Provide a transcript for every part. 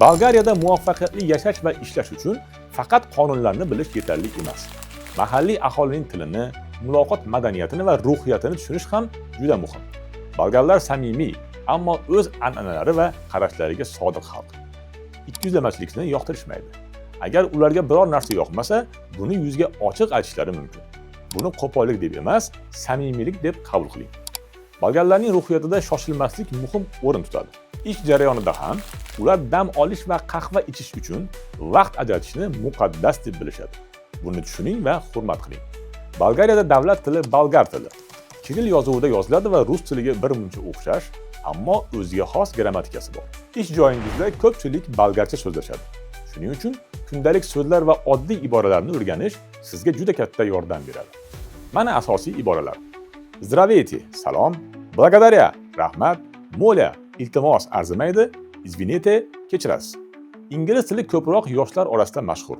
Bolgariyada muvaffaqiyatli yashash va ishlash uchun faqat qonunlarni bilish yetarli emas. Mahalliy aholining tilini, muloqot madaniyatini va ruhiyatini tushunish ham juda muhim. Bolgarlar samimiy, ammo o'z an'analari va qarashlariga sodiq xalq. Ikkiyuzlamachilikni yoqtirishmaydi. Agar ularga biror narsa yoqmasa, buni yuzga ochiq aytishlari mumkin. Buni qo'pollik deb emas, samimiylik deb qabul qiling. Bolgarlarning ruhiyatida shoshilmaslik muhim o'rin tutadi. Ish jarayonida ham ular dam olish va qahva ichish uchun vaqt ajratishni muqaddas deb bilishadi. Buni tushuning va hurmat qiling. Bolgariyada davlat tili bolgar tili. Kiril yozuvida yoziladi va rus tiliga bir muncha o'xshash, ammo o'ziga xos grammatikasi bor. Ish joyingizda ko'pchilik bolgarcha so'zlashadi. Shuning uchun kundalik so'zlar va oddiy iboralarni o'rganish sizga juda katta yordam beradi. Mana asosiy iboralar. Здравейте, salom, благодаря, rahmat, mo'la, iltimos, arzimaydi, izvinite, kechirasiz. Ingliz tili ko'proq yoshlar orasida mashhur.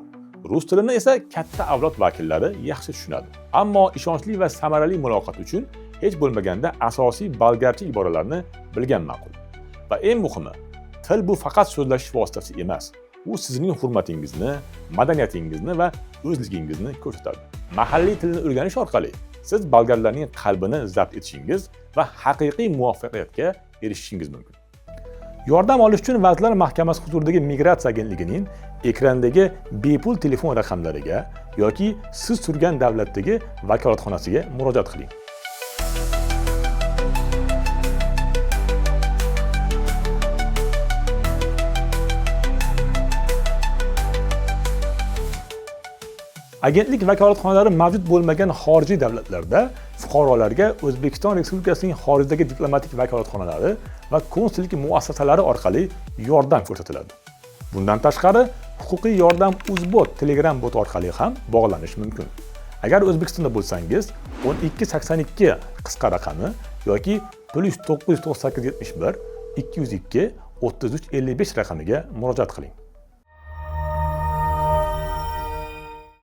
Rus tilini esa katta avlod vakillari yaxshi tushunadi. Ammo ishonchli va samarali muloqot uchun hech bo'lmaganda asosiy bolgarcha iboralarni bilgan ma'qul. Va eng muhimi, til bu faqat so'zlashish vositasi emas. U sizning hurmatingizni, madaniyatingizni va o'zligingizni ko'rsatadi. Mahalliy tilni o'rganish orqali siz bolgarlarning qalbini zabt etishingiz va haqiqiy muvaffaqiyatga erishishingiz mumkin. Yordam olish uchun Vazirlar Mahkamasi huzuridagi migratsiya agentligining ekrandagi bepul telefon raqamlariga yoki siz turgan davlatdagi vakolatxonasiga murojaat qiling. Agentlik vakolatxonalari mavjud bo'lmagan xorijiy davlatlarda fuqarolarga O'zbekiston Respublikasining xorijdagi diplomatik vakolatxonalari va konsullik muassasalari orqali yordam ko'rsatiladi. Bundan tashqari, huquqiy yordam Uzbot Telegram bot orqali ham bog'lanish mumkin. Agar O'zbekistonda bo'lsangiz, 1282 qisqa raqami yoki +99871 202 3355 raqamiga murojaat qiling.